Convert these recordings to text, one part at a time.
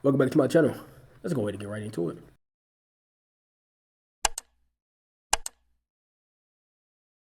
Welcome back to my channel. Let's go ahead and get right into it.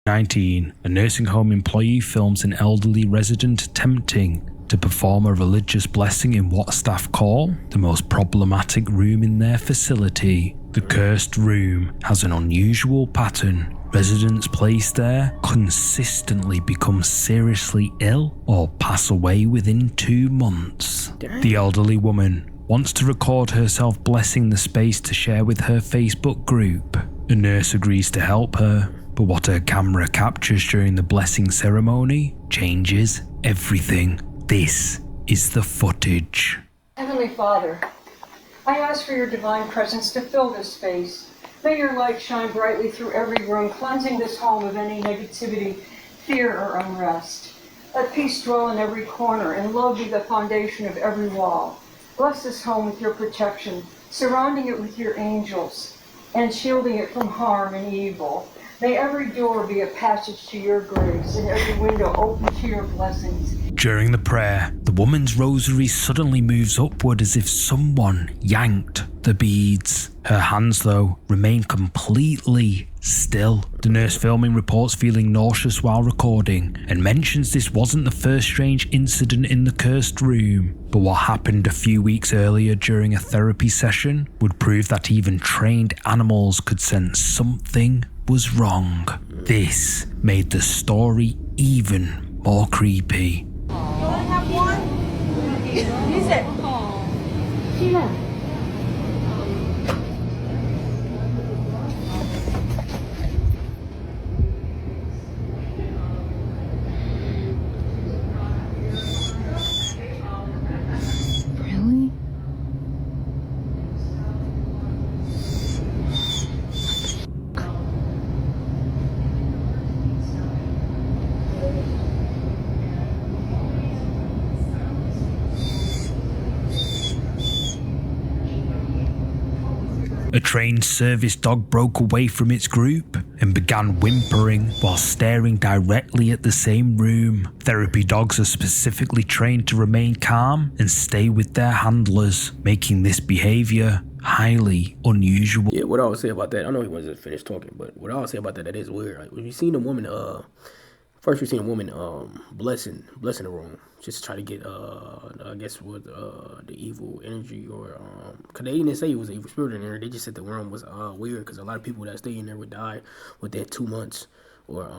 A nursing home employee films an elderly resident attempting to perform a religious blessing in what staff call the most problematic room in their facility. The cursed room has an unusual pattern. Residents placed there consistently become seriously ill or pass away within 2 months. The elderly woman wants to record herself blessing the space to share with her Facebook group. A nurse agrees to help her, but what her camera captures during the blessing ceremony changes everything. This is the footage. Heavenly Father, I ask for your divine presence to fill this space. May your light shine brightly through every room, cleansing this home of any negativity, fear, or unrest. Let peace dwell in every corner, and love be the foundation of every wall. Bless this home with your protection, surrounding it with your angels, and shielding it from harm and evil. May every door be a passage to your grace, and every window open to your blessings. During the prayer, the woman's rosary suddenly moves upward as if someone yanked the beads. Her hands, though, remain completely still. The nurse filming reports feeling nauseous while recording and mentions this wasn't the first strange incident in the cursed room, but what happened a few weeks earlier during a therapy session would prove that even trained animals could sense something was wrong. This made the story even more creepy. You only have one? Use it. Sheila. Really? A trained service dog broke away from its group and began whimpering while staring directly at the same room. Therapy dogs are specifically trained to remain calm and stay with their handlers, making this behavior highly unusual. Yeah, what I would say about that, I know he wasn't finished talking, but what I would say about that is weird. Like, we've seen a woman, first we've seen a woman blessing the room just to try to get I guess with the evil energy, or cause they didn't say it was an evil spirit in there. They just said the room was weird because a lot of people that stay in there would die within 2 months, or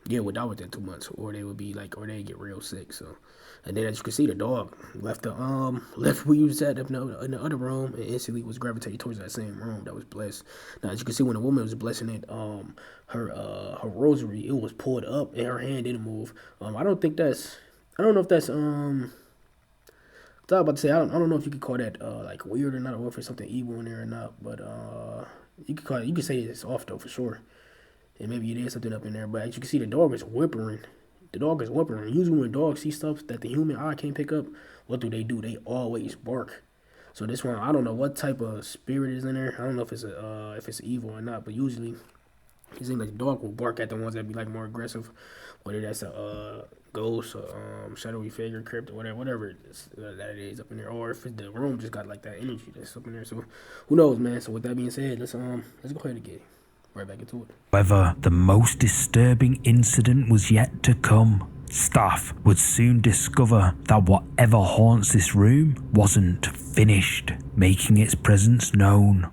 would die within 2 months, or they would be like, or they get real sick. So, and then as you can see, the dog left where you was at in the other room and instantly was gravitating towards that same room that was blessed. Now, as you can see, when the woman was blessing it, her rosary, it was pulled up and her hand didn't move. I don't know if that's I was about to say, I don't know if you could call that like weird or not, or if it's something evil in there or not, but you could say it's off though for sure, and maybe it is something up in there. But as you can see, the dog is whimpering. The dog is whimpering. Usually when dogs see stuff that the human eye can't pick up, what do? They always bark. So this one, I don't know what type of spirit is in there. I don't know if it's evil or not, but usually it seems like the dog will bark at the ones that be like more aggressive, whether that's a ghost, or shadowy figure, crypt, or whatever it is, that it is up in there, or if the room just got like that energy that's up in there. So who knows, man? So with that being said, let's go ahead and get right back into it. However, the most disturbing incident was yet to come. Staff would soon discover that whatever haunts this room wasn't finished making its presence known.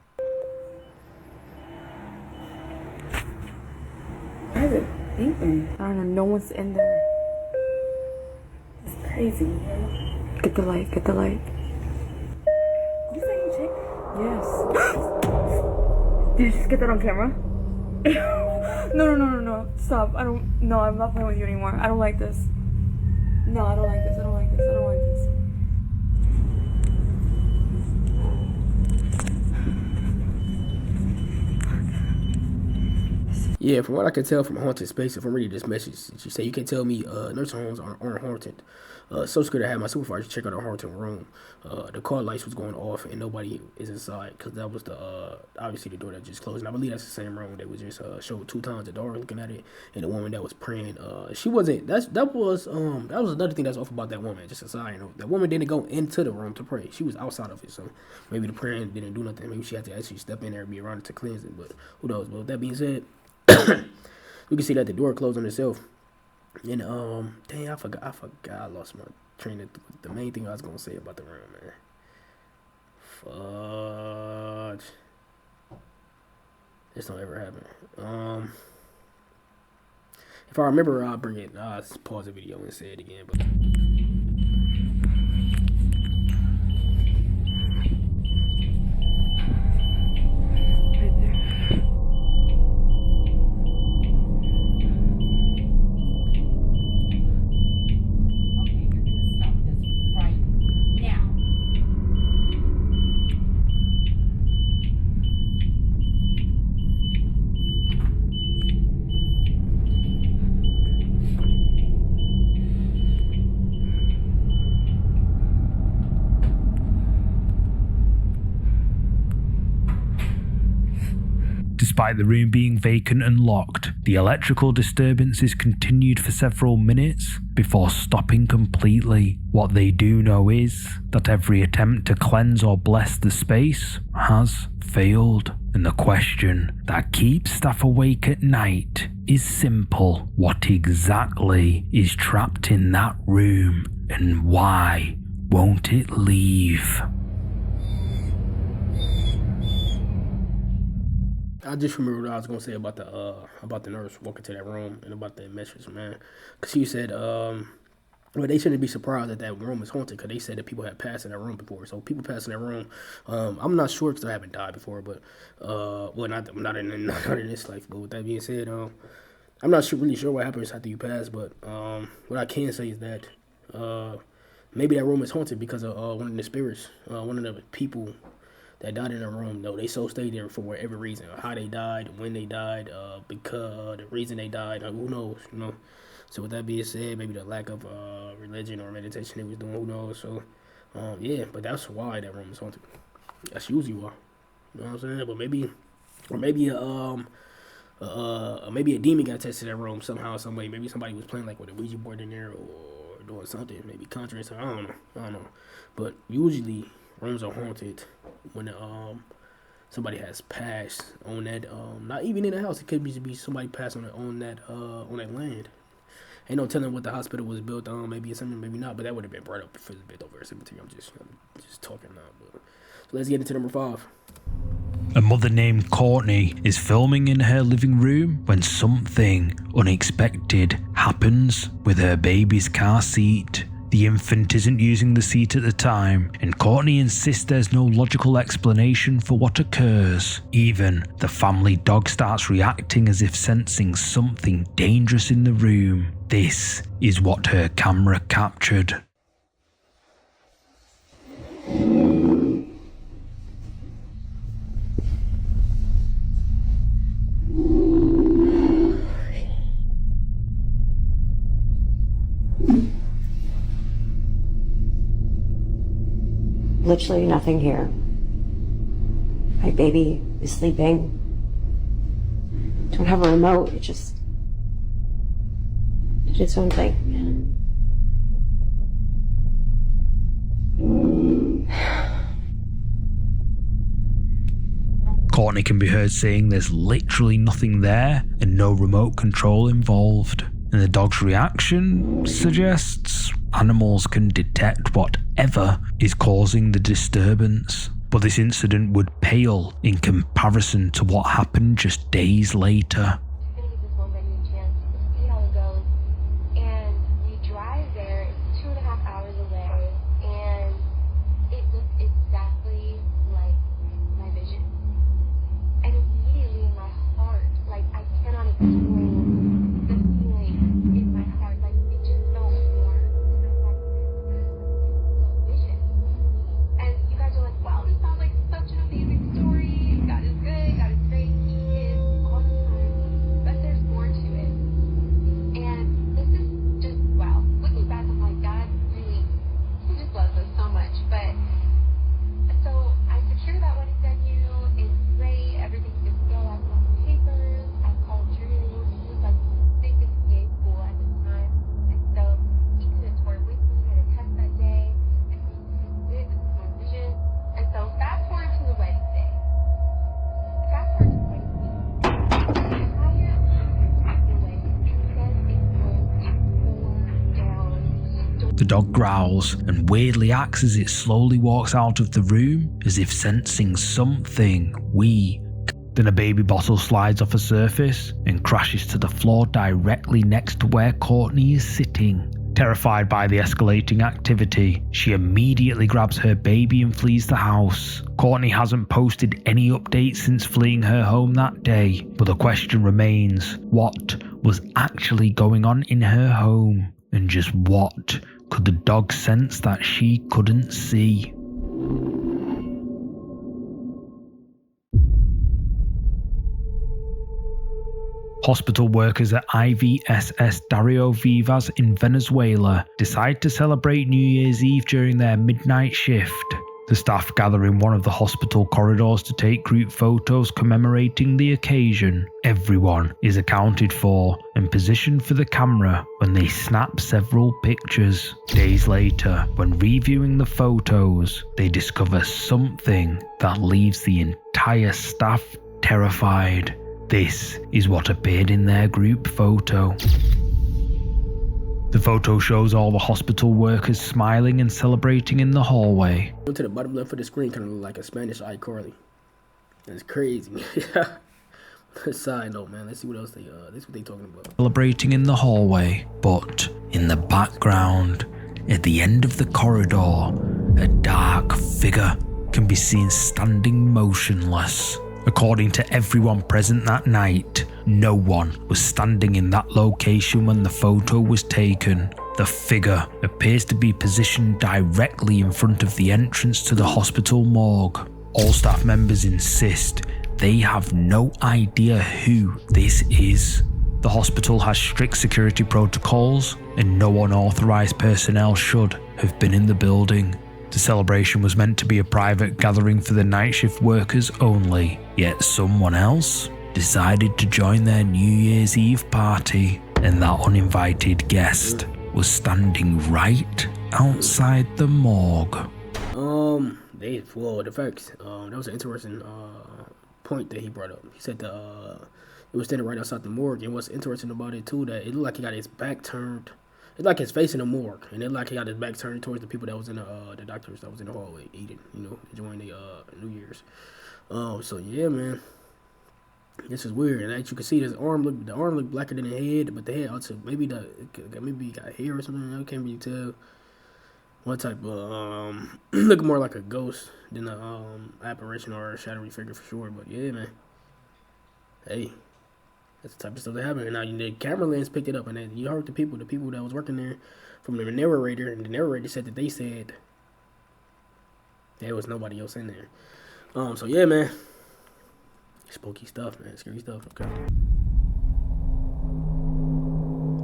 Why is it beeping? I don't know. No one's in there. It's crazy. Get the light. Get the light. You saying chick? Yes. Did you just get that on camera? No. Stop. No, I'm not playing with you anymore. I don't like this. No, I don't like this. I don't like this. I don't like this. Yeah, from what I can tell from Haunted Space, if I'm reading this message, she said, you can tell me nursing homes aren't haunted. So scared I had my supervisor check out our haunted room. The car lights was going off and nobody is inside because that was the obviously the door that just closed. And I believe that's the same room that was just showed 2 times the door looking at it, and the woman that was praying. She wasn't. That was another thing that's off about that woman. Just a side note, that woman didn't go into the room to pray. She was outside of it, so maybe the praying didn't do nothing. Maybe she had to actually step in there and be around it to cleanse it. But who knows? But with that being said, we can see that the door closed on itself. And dang, I forgot. I lost my train of the main thing I was gonna say about the room, man. Fudge. This don't ever happen. If I remember, I'll bring it. I'll pause the video and say it again. But Despite the room being vacant and locked, the electrical disturbances continued for several minutes before stopping completely. What they do know is that every attempt to cleanse or bless the space has failed. And the question that keeps staff awake at night is simple. What exactly is trapped in that room, and why won't it leave? I just remember what I was gonna say about the nurse walking to that room and about that message, man. Cause she said, well, they shouldn't be surprised that that room is haunted, because they said that people had passed in that room before. So people passed in that room. I'm not sure because I haven't died before, but well, not in this life. But with that being said, I'm not really sure what happens after you pass. But what I can say is that maybe that room is haunted because of one of the spirits, one of the people that died in the room. Though they so stayed there for whatever reason, how they died, when they died, because the reason they died, who knows, you know. So with that being said, maybe the lack of religion or meditation they was doing, who knows. So yeah, but that's why that room is haunted. That's usually why. You know what I'm saying? But maybe a demon got tested in that room somehow, some way. Maybe somebody was playing like with a Ouija board in there or doing something, maybe conjuring something. I don't know. But usually rooms are haunted when somebody has passed on that. Not even in the house. It could be somebody passed on that land. Ain't no telling what the hospital was built on. Maybe it's something, maybe not. But that would have been brought up if it was built over a cemetery. I'm just talking now. But so let's get into number 5. A mother named Courtney is filming in her living room when something unexpected happens with her baby's car seat. The infant isn't using the seat at the time, and Courtney insists there's no logical explanation for what occurs. Even the family dog starts reacting as if sensing something dangerous in the room. This is what her camera captured. Literally nothing here. My baby is sleeping. Don't have a remote. It just did its own thing. Courtney can be heard saying there's literally nothing there and no remote control involved. And the dog's reaction suggests animals can detect whatever is causing the disturbance. But this incident would pale in comparison to what happened just days later. dog growls and weirdly acts as it slowly walks out of the room as if sensing something weak. Then a baby bottle slides off a surface and crashes to the floor directly next to where Courtney is sitting. Terrified by the escalating activity, she immediately grabs her baby and flees the house. Courtney hasn't posted any updates since fleeing her home that day, but the question remains, what was actually going on in her home? And just what could the dog sense that she couldn't see? Hospital workers at IVSS Dario Vivas in Venezuela decide to celebrate New Year's Eve during their midnight shift. The staff gather in one of the hospital corridors to take group photos commemorating the occasion. Everyone is accounted for and positioned for the camera when they snap several pictures. Days later, when reviewing the photos, they discover something that leaves the entire staff terrified. This is what appeared in their group photo. The photo shows all the hospital workers smiling and celebrating in the hallway. Go to the bottom left of the screen, kind of look like a Spanish iCarly. That's crazy. Side note, man. Let's see what else they talking about. Celebrating in the hallway, but in the background, at the end of the corridor, a dark figure can be seen standing motionless. According to everyone present that night, no one was standing in that location when the photo was taken. The figure appears to be positioned directly in front of the entrance to the hospital morgue. All staff members insist they have no idea who this is. The hospital has strict security protocols, and no unauthorized personnel should have been in the building. The celebration was meant to be a private gathering for the night shift workers only, yet someone else decided to join their New Year's Eve party, and that uninvited guest was standing right outside the morgue. The facts. That was an interesting point that he brought up. He said it was standing right outside the morgue, and what's interesting about it too, that it looked like he got his back turned. It's like his face in the morgue, and it like he got his back turned towards the people that was in the doctors that was in the hallway eating, enjoying the New Year's. So yeah, man, this is weird. And as you can see, the arm looked blacker than the head, but the head also maybe he got hair or something. I can't really tell what type of look more like a ghost than a apparition or a shadowy figure for sure. But yeah, man, hey. That's the type of stuff that happened. And now the camera lens picked it up, and then you heard the people that was working there from the narrator, and the narrator said that they said there was nobody else in there. So yeah, man, spooky stuff, man, scary stuff. Okay.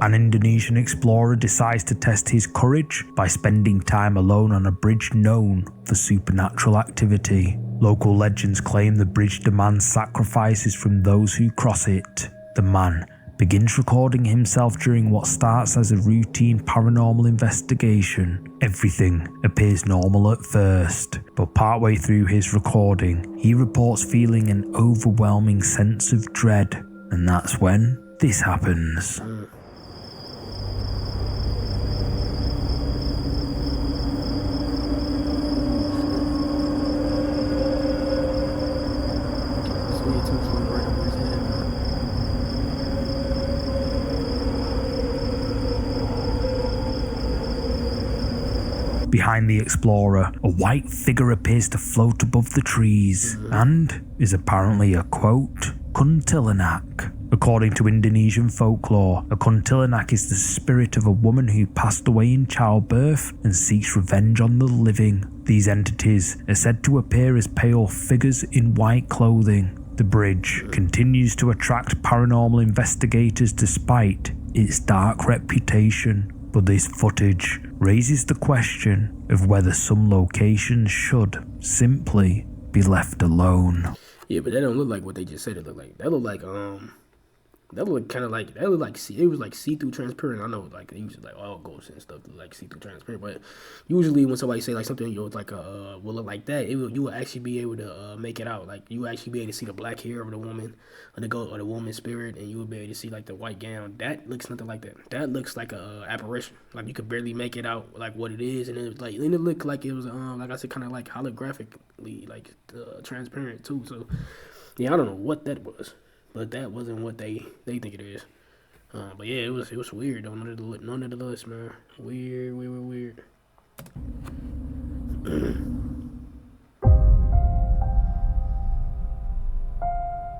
An Indonesian explorer decides to test his courage by spending time alone on a bridge known for supernatural activity. Local legends claim the bridge demands sacrifices from those who cross it. The man begins recording himself during what starts as a routine paranormal investigation. Everything appears normal at first, but partway through his recording, he reports feeling an overwhelming sense of dread, and that's when this happens. Behind the explorer, a white figure appears to float above the trees and is apparently a, quote, kuntilanak. According to Indonesian folklore, a kuntilanak is the spirit of a woman who passed away in childbirth and seeks revenge on the living. These entities are said to appear as pale figures in white clothing. The bridge continues to attract paranormal investigators despite its dark reputation. But this footage raises the question of whether some locations should simply be left alone. Yeah, but that don't look like what they just said it looked like. That looked like That looked kind of like it was like see-through transparent. I know like they usually like all ghosts and stuff like see-through transparent, but usually when somebody say like something like will look like that, you will actually be able to make it out. Like you will actually be able to see the black hair of the woman, or the ghost or the woman's spirit, and you will be able to see like the white gown. That looks nothing like that. That looks like a apparition. Like you could barely make it out like what it is, and it looked like it was like I said, kind of like holographically like transparent too. So yeah, I don't know what that was. But that wasn't what they think it is. But yeah, it was weird though. None of the list, man. Weird.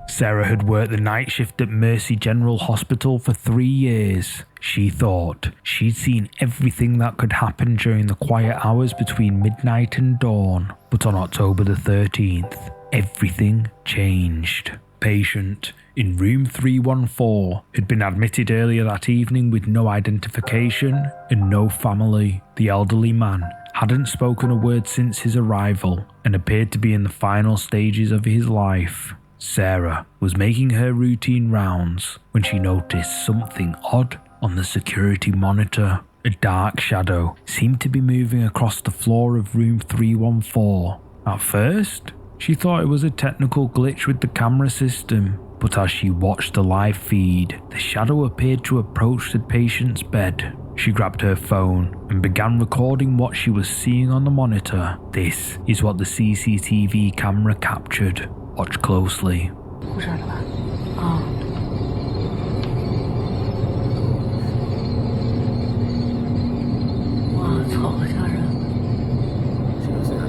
Sarah had worked the night shift at Mercy General Hospital for 3 years. She thought she'd seen everything that could happen during the quiet hours between midnight and dawn. But on October the 13th, everything changed. Patient in room 314 had been admitted earlier that evening with no identification and no family. The elderly man hadn't spoken a word since his arrival and appeared to be in the final stages of his life. Sarah was making her routine rounds when she noticed something odd on the security monitor. A dark shadow seemed to be moving across the floor of room 314. At first, she thought it was a technical glitch with the camera system, but as she watched the live feed, the shadow appeared to approach the patient's bed. She grabbed her phone and began recording what she was seeing on the monitor. This is what the CCTV camera captured. Watch closely.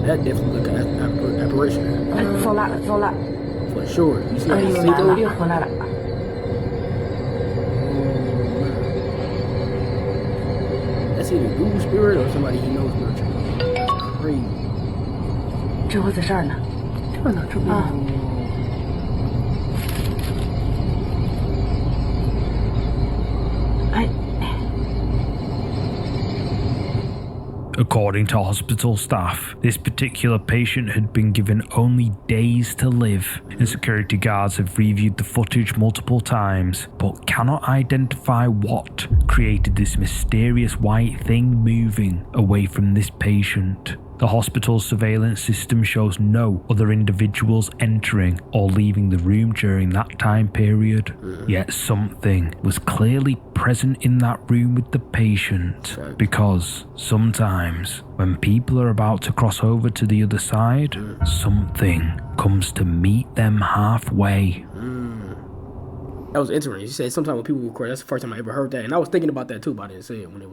That definitely look like an apparition. For sure. You see that see-through? That's either Google spirit or somebody he knows spiritual. That's crazy. 这会在这儿呢。这呢，这边。According to hospital staff, this particular patient had been given only days to live, and security guards have reviewed the footage multiple times, but cannot identify what created this mysterious white thing moving away from this patient. The hospital's surveillance system shows no other individuals entering or leaving the room during that time period. Yet something was clearly present in that room with the patient, because sometimes when people are about to cross over to the other side, something comes to meet them halfway. That was interesting. He said sometimes when people record, that's the first time I ever heard that. And I was thinking about that too, but I didn't say it when the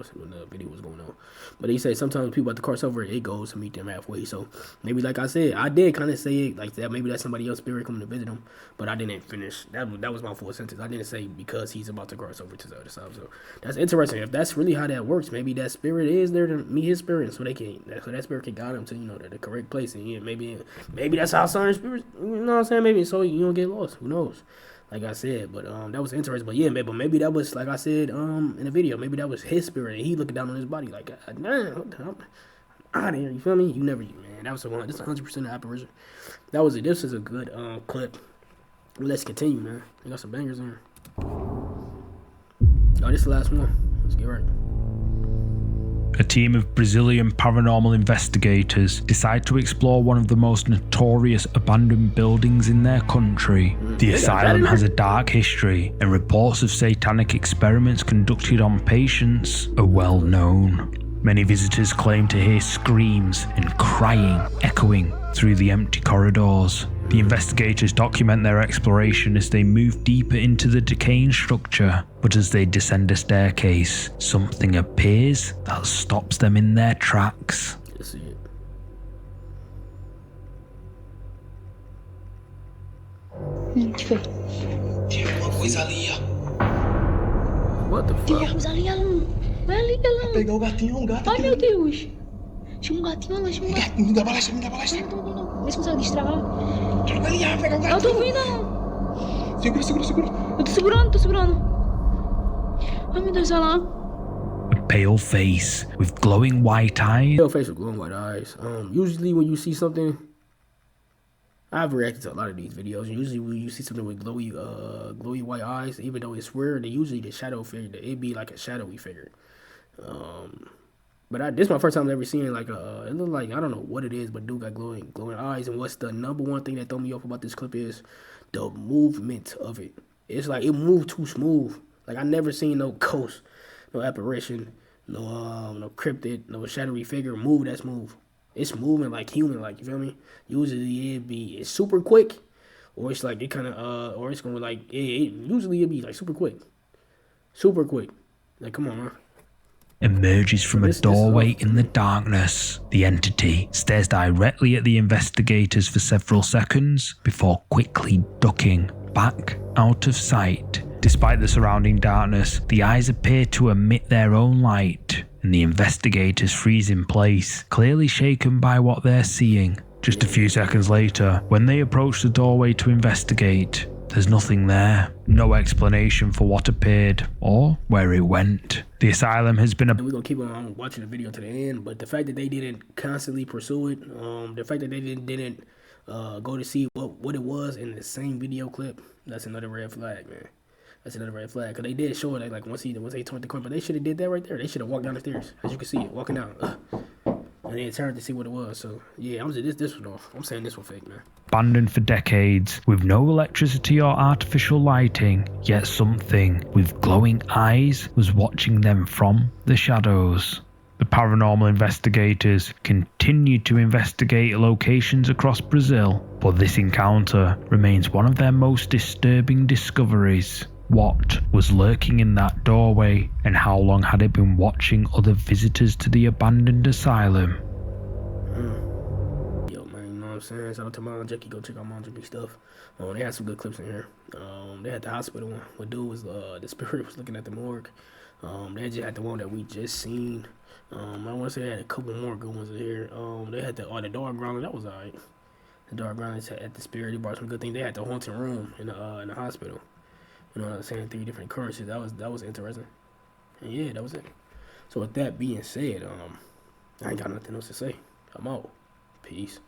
video was going on. But he said sometimes when people at the crossover, it goes to meet them halfway. So maybe, like I said, I did kind of say it like that. Maybe that's somebody else's spirit coming to visit him. But I didn't finish. That was my full sentence. I didn't say because he's about to cross over to the other side. So that's interesting. If that's really how that works, maybe that spirit is there to meet his spirit, so that spirit can guide him to the correct place. And yeah, maybe that's how certain spirits. You know what I'm saying? Maybe so you don't get lost. Who knows? Like I said, but that was interesting. But yeah, maybe that was, like I said in the video, maybe that was his spirit, and he looking down on his body like, man, I'm out of here. You feel me? You never, man. That was this 100% apparition. That was it. This is a good clip. Let's continue, man. I got some bangers in here. Oh, this is the last one. Let's get right. A team of Brazilian paranormal investigators decide to explore one of the most notorious abandoned buildings in their country. The asylum has a dark history, and reports of satanic experiments conducted on patients are well known. Many visitors claim to hear screams and crying echoing through the empty corridors. The investigators document their exploration as they move deeper into the decaying structure, but as they descend a staircase, something appears that stops them in their tracks. Let's see it. What the fuck? Vai ali, galera. Pegar o gatinho, um gato. Ai, meu Deus. Tinha um gatinho lá, tinha um gatinho. Me dá balacha, me dá balacha. Não. Vê se consegue destravar. Joga ali, pega o gatinho. Eu tô vindo. Segura. Eu tô segurando. Ai, meu Deus, olha lá. A pale face with glowing white eyes. Pale face with glowing white eyes. Usually when you see something, I've reacted to a lot of these videos. Usually when you see something with glowy white eyes, even though it's weird, they usually the shadow figure, it'd be like a shadowy figure. But this is my first time ever seeing like it looked like, I don't know what it is, but dude got glowing eyes. And what's the number one thing that threw me off about this clip is the movement of it. It's like it moved too smooth. Like I never seen no ghost, no apparition, no cryptid, no shadowy figure move that smooth. It's moving like human, like, you feel me? Usually it's super quick, or it's like it kind of or it's gonna like usually it'd be like super quick. Like, come on, man. Emerges from a doorway in the darkness. The entity stares directly at the investigators for several seconds before quickly ducking back out of sight. Despite the surrounding darkness, the eyes appear to emit their own light, and the investigators freeze in place, clearly shaken by what they're seeing. Just a few seconds later, when they approach the doorway to investigate, there's nothing there. No explanation for what appeared or where it went. The asylum has been we're gonna keep on watching the video to the end, but the fact that they didn't constantly pursue it, the fact that they didn't go to see what it was in the same video clip, that's another red flag, man. That's another red flag. Cause they did show it like once they turned the corner, but they should have did that right there. They should have walked down the stairs, as you can see it, walking down. And then turned to see what it was. So yeah, this one off. I'm saying this one fake, man. Abandoned for decades, with no electricity or artificial lighting, yet something with glowing eyes was watching them from the shadows. The paranormal investigators continued to investigate locations across Brazil, but this encounter remains one of their most disturbing discoveries. What was lurking in that doorway, and how long had it been watching other visitors to the abandoned asylum? Yo, man, you know what I'm saying? Shout out to Mom Jackie. Go check out Mom Jackie stuff. They had some good clips in here. They had the hospital one where dude was the spirit was looking at the morgue. They just had the one that we just seen. I want to say they had a couple more good ones in here. They had the dog growler. That was alright. The dog growler at the spirit. They brought some good things. They had the haunted room in the hospital. You know what I'm saying? 3 different occurrences. That was interesting. And yeah, that was it. So with that being said, I ain't got nothing else to say. I'm out. Peace.